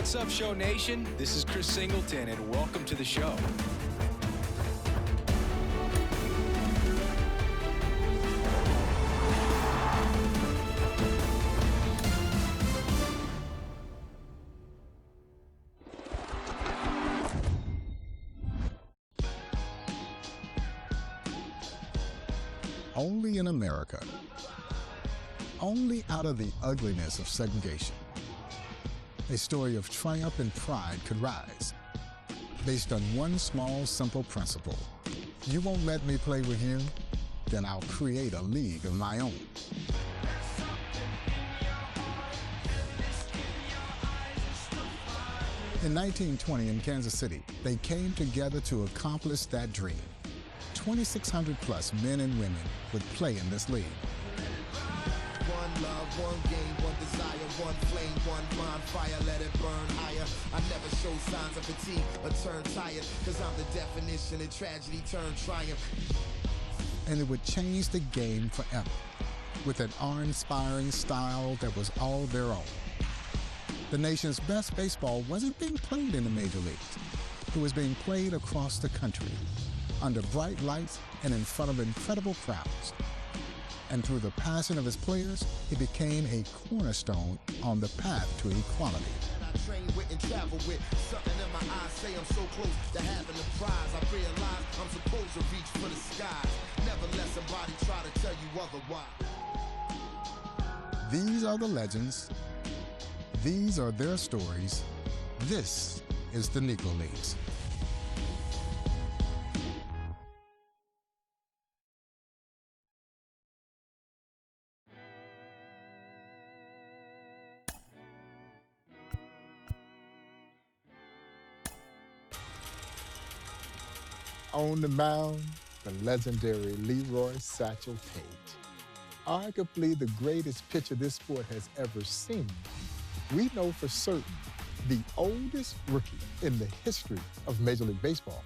What's up, Show Nation? This is Chris Singleton, and welcome to the show. Only in America, only out of the ugliness of segregation, a story of triumph and pride could rise, based on one small, simple principle. You won't let me play with you? Then I'll create a league of my own. In 1920 in Kansas City, they came together to accomplish that dream. 2,600 plus men and women would play in this league. One love, one game, one desire, one flame, one bonfire, let it burn higher. I never show signs of fatigue or turn tired, cause I'm the definition of tragedy turned triumph. And it would change the game forever, with an awe-inspiring style that was all their own. The nation's best baseball wasn't being played in the major leagues. It was being played across the country, under bright lights and in front of incredible crowds. And through the passion of his players, he became a cornerstone on the path to equality. I train with and travel with something in my eyes say I'm so close to having the prize. I realize I'm supposed to reach for the skies. Never let somebody try to tell you otherwise. These are the legends. These are their stories. This is the Negro Leagues. On the mound, the legendary Leroy Satchel Paige. Arguably the greatest pitcher this sport has ever seen. We know for certain the oldest rookie in the history of Major League Baseball.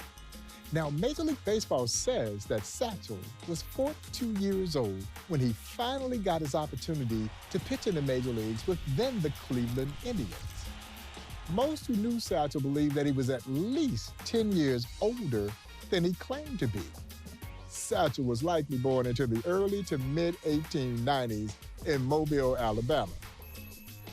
Now, Major League Baseball says that Satchel was 42 years old when he finally got his opportunity to pitch in the Major Leagues with then the Cleveland Indians. Most who knew Satchel believed that he was at least 10 years older than he claimed to be. Satchel was likely born into the early to mid-1890s in Mobile, Alabama.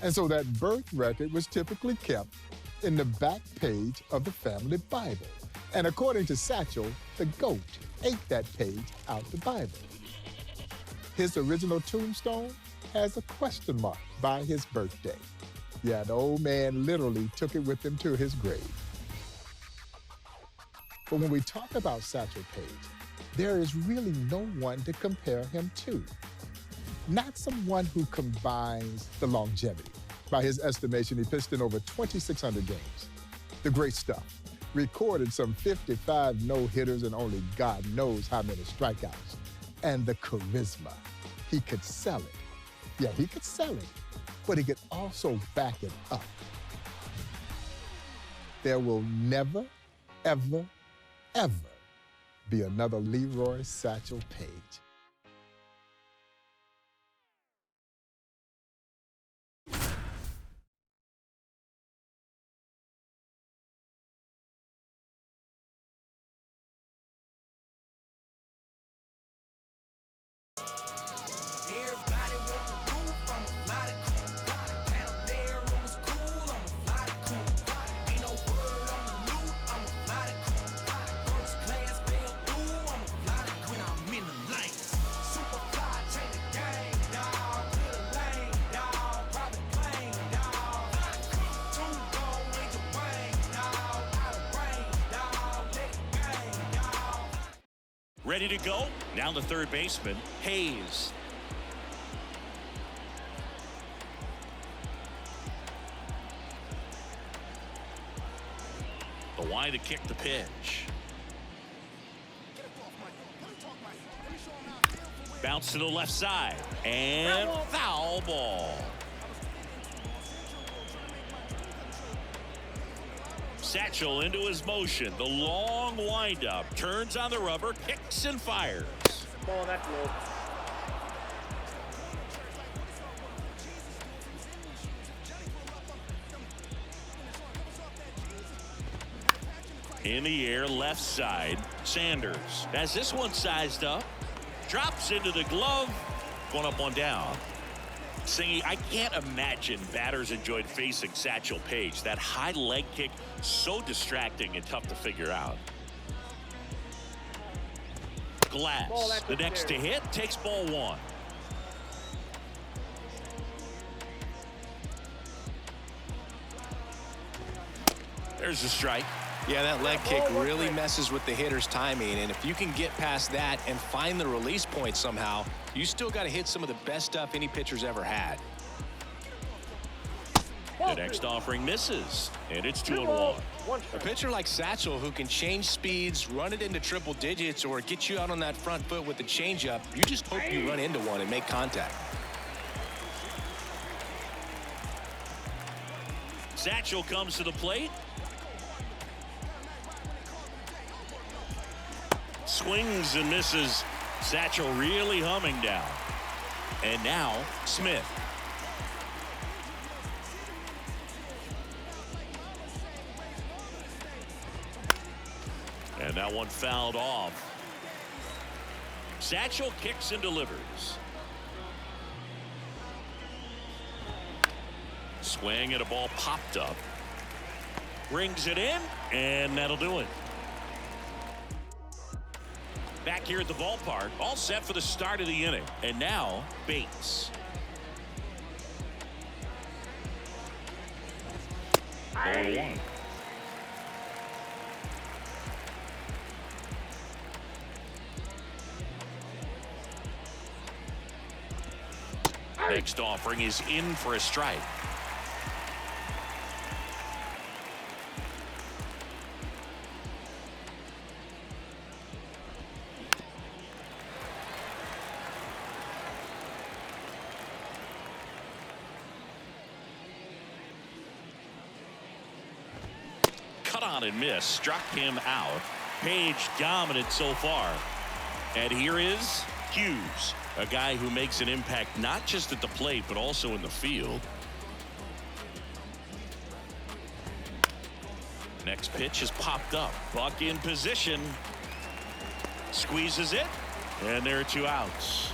And so that birth record was typically kept in the back page of the family Bible. And according to Satchel, the goat ate that page out the Bible. His original tombstone has a question mark by his birthday. Yeah, the old man literally took it with him to his grave. But when we talk about Satchel Paige, there is really no one to compare him to. Not someone who combines the longevity. By his estimation, he pitched in over 2,600 games. The great stuff. Recorded some 55 no-hitters and only God knows how many strikeouts. And the charisma. He could sell it. Yeah, he could sell it, but he could also back it up. There will never, ever, ever be another Leroy Satchel Paige. Ready to go? Now the third baseman, Hayes. The wide to kick the pitch. Bounce to the left side. And foul ball. Satchel into his motion. The long windup. Turns on the rubber. Kicks and fires. Ball that low. In the air, left side. Sanders has this one sized up. Drops into the glove. One up, one down. Singy, I can't imagine batters enjoyed facing Satchel Paige. That high leg kick, so distracting and tough to figure out. Glass, the next to hit, takes ball one. There's the strike. Yeah, that leg kick really messes with the hitter's timing, and if you can get past that and find the release point somehow, you still got to hit some of the best stuff any pitcher's ever had. The next offering misses, and it's 2-1. A pitcher like Satchel who can change speeds, run it into triple digits, or get you out on that front foot with the changeup, you just hope you run into one and make contact. Satchel comes to the plate. Swings and misses. Satchel really humming down. And now Smith. And that one fouled off. Satchel kicks and delivers. Swing and a ball popped up. Brings it in, and that'll do it. Back here at the ballpark, all set for the start of the inning. And now, Bates. 0-1. Next offering is in for a strike. Cut on and miss, struck him out. Page dominant so far. And here is Hughes, a guy who makes an impact not just at the plate but also in the field. Next pitch is popped up. Buck in position. Squeezes it, and there are 2 outs.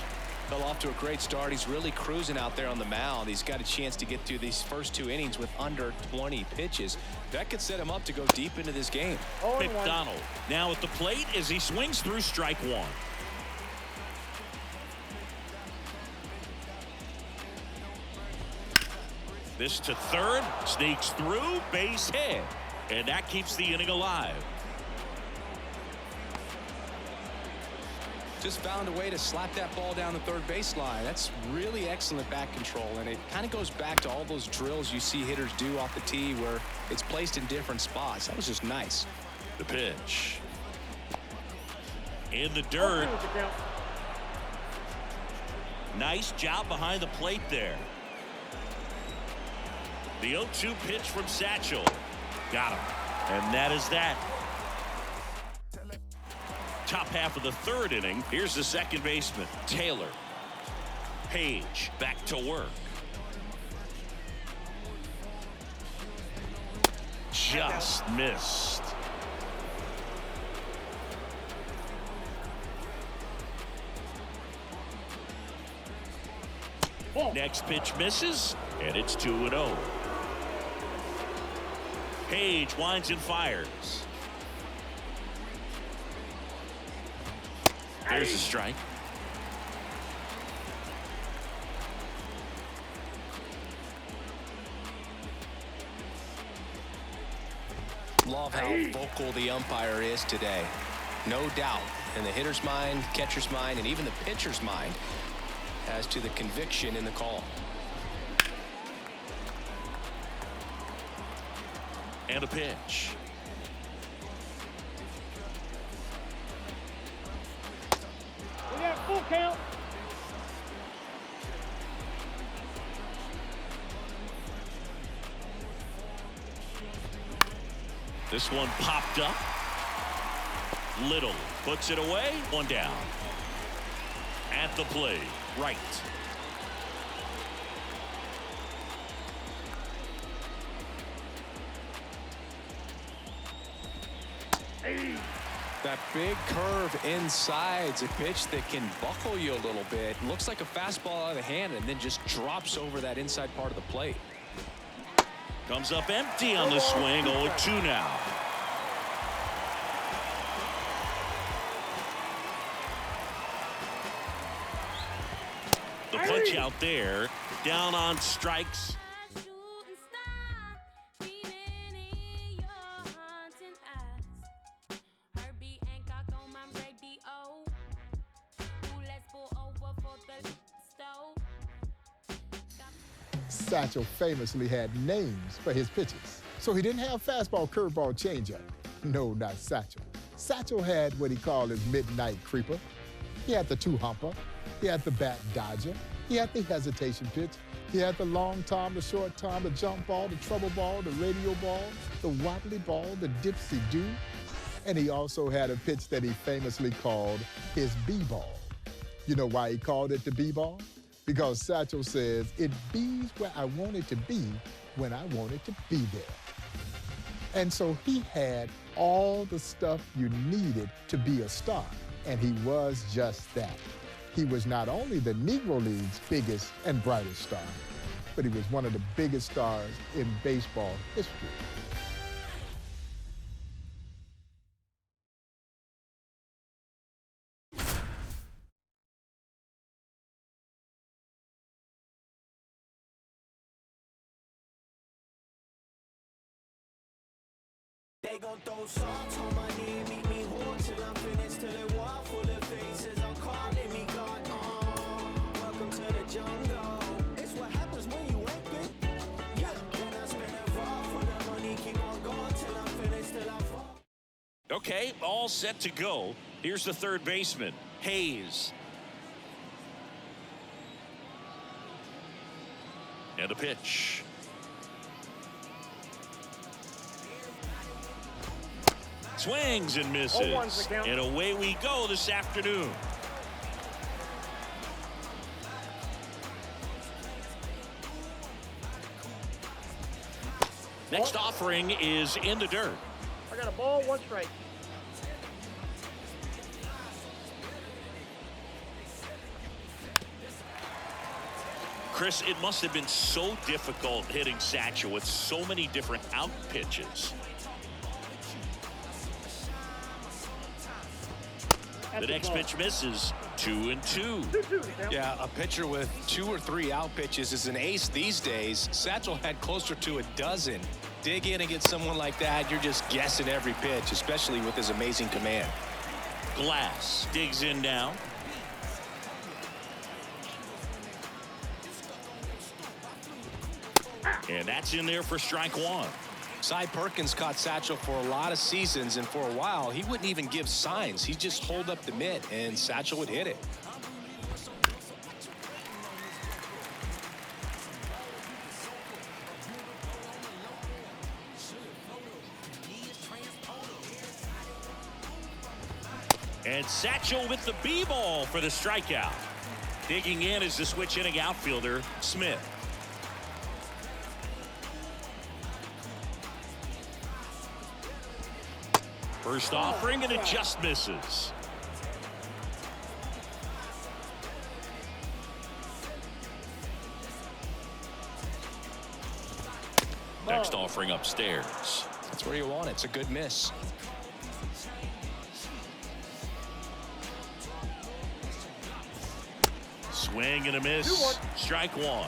Fell off to a great start. He's really cruising out there on the mound. He's got a chance to get through these first 2 innings with under 20 pitches. That could set him up to go deep into this game. McDonald now at the plate as he swings through strike one. This to third, sneaks through, base hit, and that keeps the inning alive. Just found a way to slap that ball down the third baseline. That's really excellent back control, and it kind of goes back to all those drills you see hitters do off the tee where it's placed in different spots. That was just nice. The pitch. In the dirt. Nice job behind the plate there. The 0-2 pitch from Satchel. Got him. And that is that. Top half of the third inning. Here's the second baseman, Taylor. Page back to work. Just missed. Next pitch misses, and it's 2-0. Page winds and fires. There's a strike. Love how vocal the umpire is today. No doubt in the hitter's mind, catcher's mind, and even the pitcher's mind as to the conviction in the call. And a pitch. We got full count. This one popped up. Little puts it away. One down. At the plate, right. That big curve inside's a pitch that can buckle you a little bit. Looks like a fastball out of the hand and then just drops over that inside part of the plate. Comes up empty on the swing. 0-2 now. The punch out there. Down on strikes. Satchel famously had names for his pitches. So he didn't have fastball, curveball, changeup. No, not Satchel. Satchel had what he called his midnight creeper. He had the two-humper. He had the bat dodger. He had the hesitation pitch. He had the long tom, the short tom, the jump ball, the trouble ball, the radio ball, the wobbly ball, the dipsy-do. And he also had a pitch that he famously called his B-ball. You know why he called it the B-ball? Because Satchel says, it be's where I want it to be when I want it to be there. And so he had all the stuff you needed to be a star, and he was just that. He was not only the Negro League's biggest and brightest star, but he was one of the biggest stars in baseball history. They gon' throw salt on my knee, meet me home till I'm finished, till it walk full of faces. I'm calling me God, welcome to the jungle. It's what happens when you ain't been. Yeah, when I spend it raw for the money, keep on going till I'm finished, till I fall. Okay, all set to go. Here's the third baseman, Hayes. And a pitch. Swings and misses. And away we go this afternoon. Next offering is in the dirt. I got a ball, 1 strike. Chris, it must have been so difficult hitting Satchel with so many different out pitches. The next pitch misses. 2-2. Yeah, a pitcher with 2 or 3 out pitches is an ace these days. Satchel had closer to a dozen. Dig in and get someone like that, you're just guessing every pitch, especially with his amazing command. Glass digs in now. And that's in there for strike 1. Cy Perkins caught Satchel for a lot of seasons, and for a while, he wouldn't even give signs. He'd just hold up the mitt, and Satchel would hit it. And Satchel with the B-ball for the strikeout. Digging in is the switch inning outfielder, Smith. First offering, and it just misses. Next offering upstairs. That's where you want it. It's a good miss. Swing and a miss. Strike 1.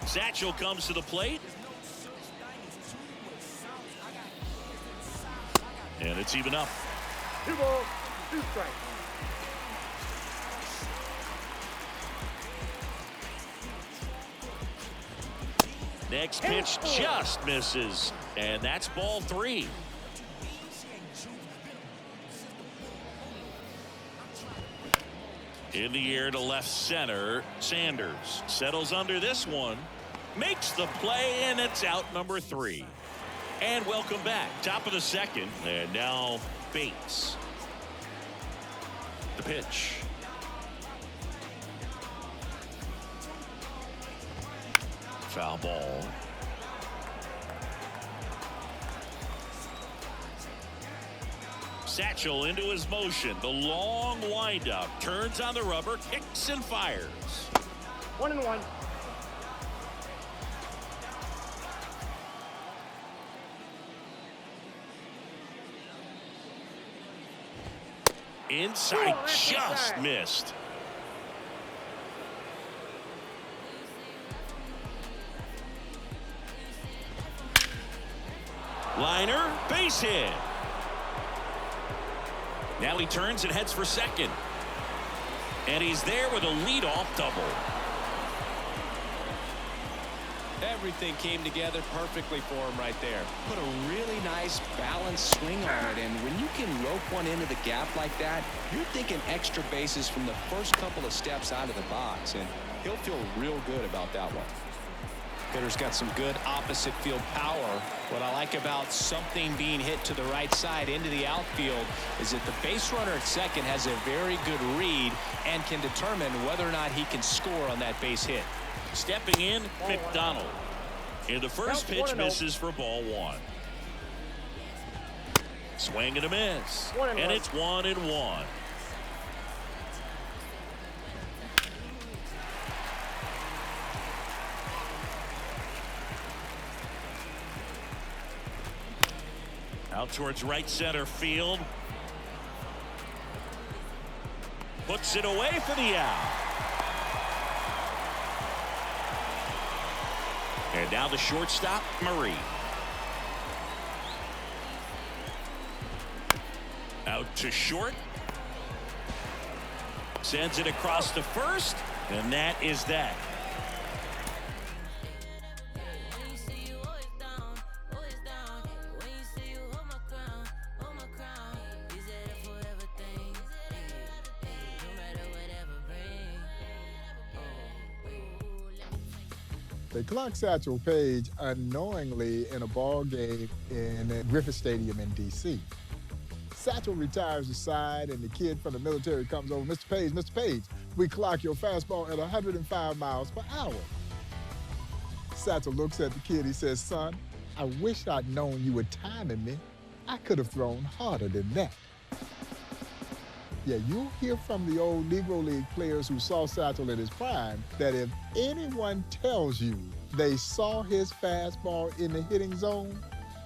Satchel comes to the plate. And it's even up. 2 balls, 2 strikes. Next pitch just misses. And that's ball 3. In the air to left center. Sanders settles under this one. Makes the play, and it's out number 3. And welcome back. Top of the second. And now Bates. The pitch. Foul ball. Satchel into his motion. The long windup. Turns on the rubber, kicks and fires. 1-1. Inside, just missed. Liner, base hit. Now he turns and heads for second. And he's there with a leadoff double. Everything came together perfectly for him right there. Put a really nice balanced swing on it, and when you can rope one into the gap like that, you're thinking extra bases from the first couple of steps out of the box, and he'll feel real good about that one. Hitter's got some good opposite field power. What I like about something being hit to the right side into the outfield is that the base runner at second has a very good read and can determine whether or not he can score on that base hit. Stepping in, McDonald. And the first pitch misses for ball 1. Swing and a miss. And it's 1-1. Out towards right center field. Puts it away for the out. And now the shortstop, Murray. Out to short. Sends it across to first. And that is that. They clocked Satchel Paige unknowingly in a ball game in Griffith Stadium in D.C. Satchel retires aside, and the kid from the military comes over. Mr. Page, we clock your fastball at 105 miles per hour. Satchel looks at the kid. He says, son, I wish I'd known you were timing me. I could have thrown harder than that. Yeah, you'll hear from the old Negro League players who saw Satchel in his prime that if anyone tells you they saw his fastball in the hitting zone,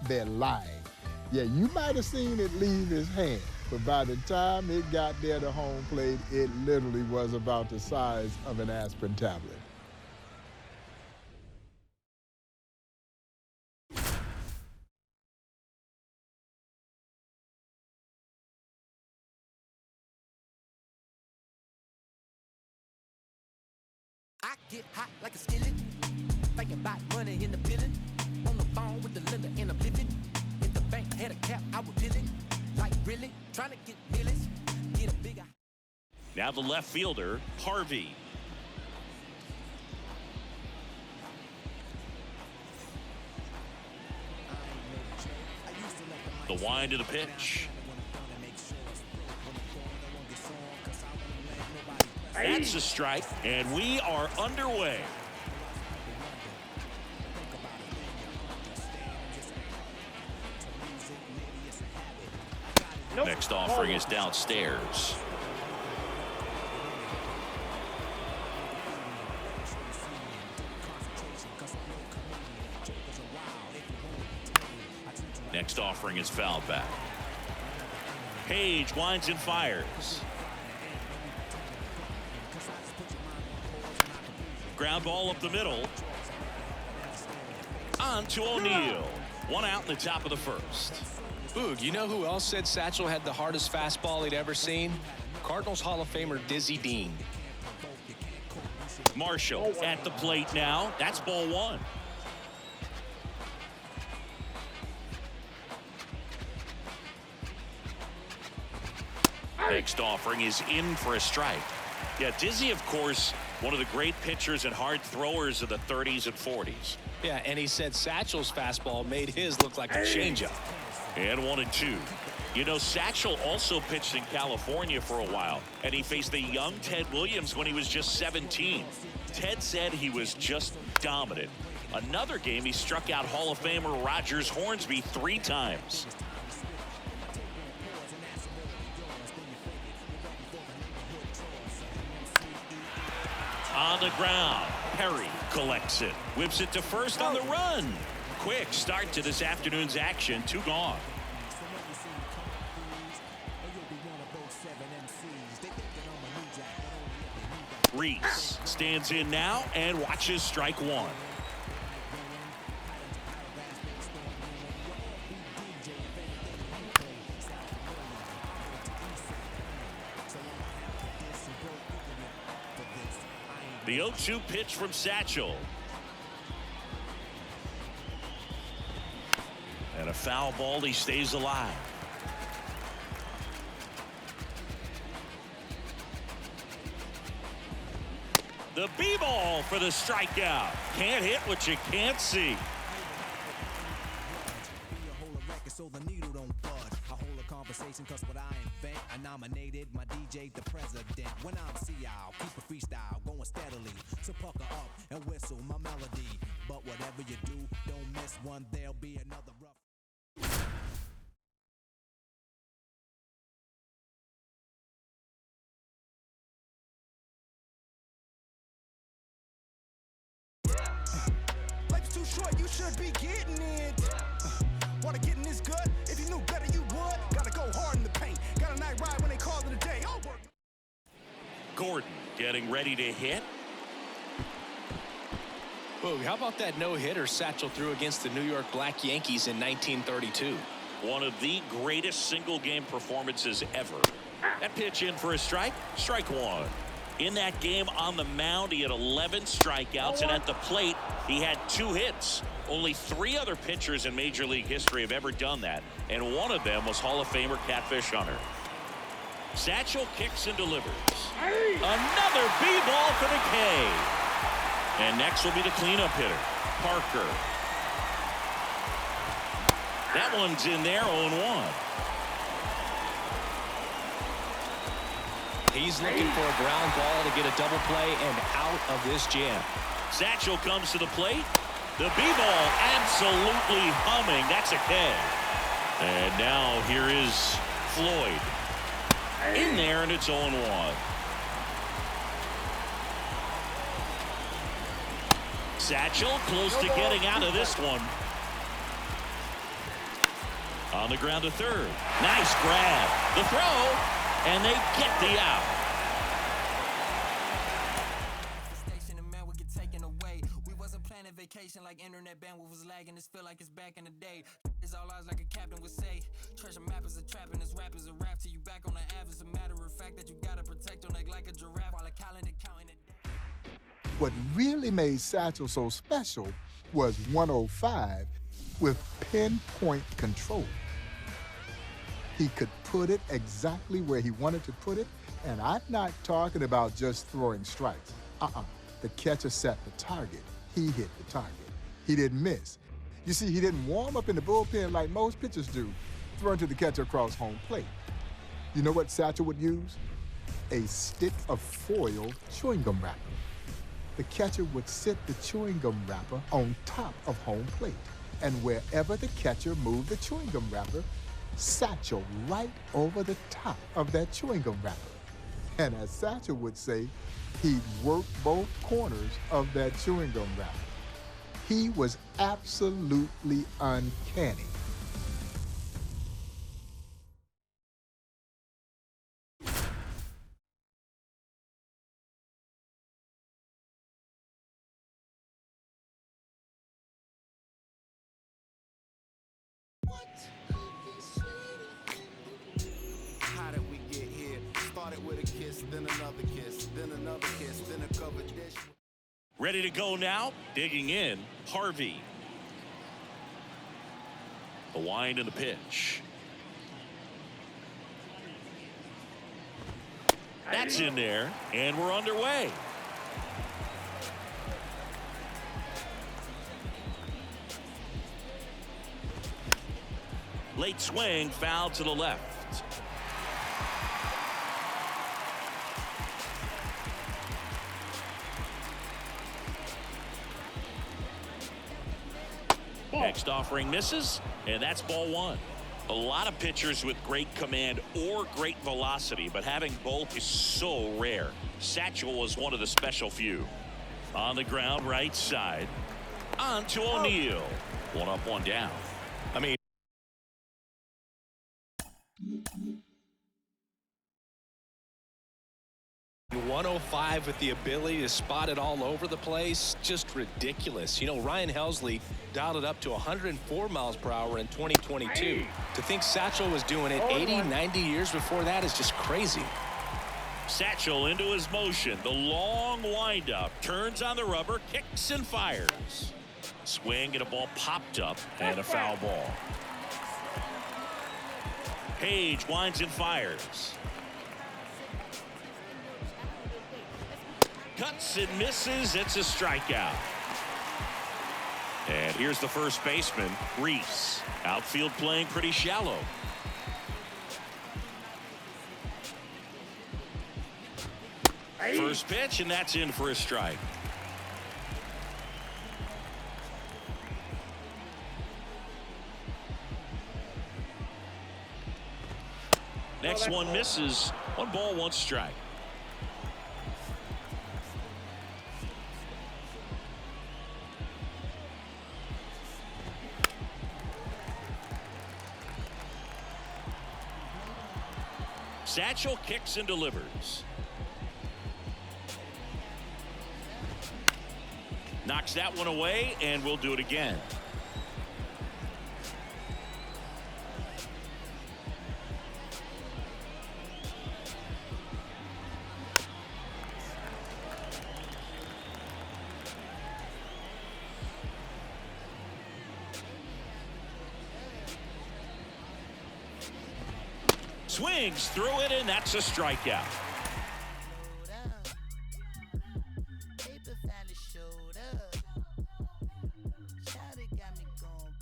they're lying. Yeah, you might have seen it leave his hand, but by the time it got there to home plate, it literally was about the size of an aspirin tablet. I get hot like a skillet, thinking about money in the building. On the phone with the lender and I'm living. If the bank had a cap, I would bill it. Like really, trying to get millions, get a bigger. Now the left fielder, Harvey. The wind of the pitch. That's a strike, and we are underway. Next offering is downstairs. Next offering is fouled back. Page winds and fires. Ground ball up the middle. On to O'Neill. One out in the top of the first. Boog, you know who else said Satchel had the hardest fastball he'd ever seen? Cardinals Hall of Famer Dizzy Dean. Marshall at the plate now. That's ball 1. Next offering is in for a strike. Yeah, Dizzy, of course, one of the great pitchers and hard throwers of the 30s and 40s. Yeah, and he said Satchel's fastball made his look like a changeup. And 1-2. You know, Satchel also pitched in California for a while, and he faced the young Ted Williams when he was just 17. Ted said he was just dominant. Another game, he struck out Hall of Famer Rogers Hornsby 3 times. On the ground, Perry collects it. Whips it to first on the run. Quick start to this afternoon's action. 2 gone. Reese stands in now and watches strike 1. The 0-2 pitch from Satchel. And a foul ball. He stays alive. The B-ball for the strikeout. Can't hit what you can't see. So the needle don't bud. I hold a conversation cause what I invent. I nominated my DJ the president. When I'm y'all keep a freestyle going steadily. So pucker up and whistle my melody. But whatever you do, don't miss one. There'll be another rough. Life's too short, you should be getting it. Wanna get in this good? If you knew better, you would. Gotta go hard in the paint. Got a night ride when they call it a day. Over. Gordon getting ready to hit. Boog, how about that no-hitter Satchel threw against the New York Black Yankees in 1932? One of the greatest single-game performances ever. That pitch in for a strike. Strike 1. In that game on the mound, he had 11 strikeouts, and at the plate, he had 2 hits. Only 3 other pitchers in Major League history have ever done that, and one of them was Hall of Famer Catfish Hunter. Satchel kicks and delivers. Another B-ball for the K. And next will be the cleanup hitter, Parker. That one's in there, 0-1. He's looking for a ground ball to get a double play and out of this jam. Satchel comes to the plate. The B-ball absolutely humming. That's a K. And now here is Floyd. In there, and it's 0-1. Satchel close to getting out of this one. On the ground to third. Nice grab. The throw, and they get the out. Vacation like internet bandwidth was lagging. This feel like it's back in the day. It's all eyes like a captain would say. Treasure map is a trap and this rap is a rap till you back on the app. It's a matter of fact that you gotta protect your neck like a giraffe while a calendar counting it. What really made Satchel so special was 105 with pinpoint control. He could put it exactly where he wanted to put it, and I'm not talking about just throwing strikes. The catcher set the target. He hit the target. He didn't miss. You see, he didn't warm up in the bullpen like most pitchers do, throwing to the catcher across home plate. You know what Satchel would use? A stick of foil chewing gum wrapper. The catcher would sit the chewing gum wrapper on top of home plate. And wherever the catcher moved the chewing gum wrapper, Satchel right over the top of that chewing gum wrapper. And as Satchel would say, he'd work both corners of that chewing gum wrapper. He was absolutely uncanny. How did we get here? Started with a kiss, then another kiss, then another kiss, then a covered dish. Ready to go now. Digging in, Harvey. The wind and the pitch. That's in there, and we're underway. Late swing, foul to the left. Next offering misses, and that's ball 1. A lot of pitchers with great command or great velocity, but having both is so rare. Satchel was one of the special few. On the ground, right side. On to O'Neill. One up, one down. I mean, .105 with the ability to spot it all over the place, just ridiculous. You know, Ryan Helsley dialed it up to 104 miles per hour in 2022. To think Satchel was doing it 80, 90 years before that is just crazy. Satchel into his motion. The long windup. Turns on the rubber, kicks and fires. Swing and a ball popped up and a foul ball. Page winds and fires. Cuts and misses. It's a strikeout. And here's the first baseman, Reese. Outfield playing pretty shallow. First pitch, and that's in for a strike. Next one misses. 1 ball, 1 strike. Satchel kicks and delivers. Knocks that one away, and we'll do it again. Swings through it, and that's a strikeout.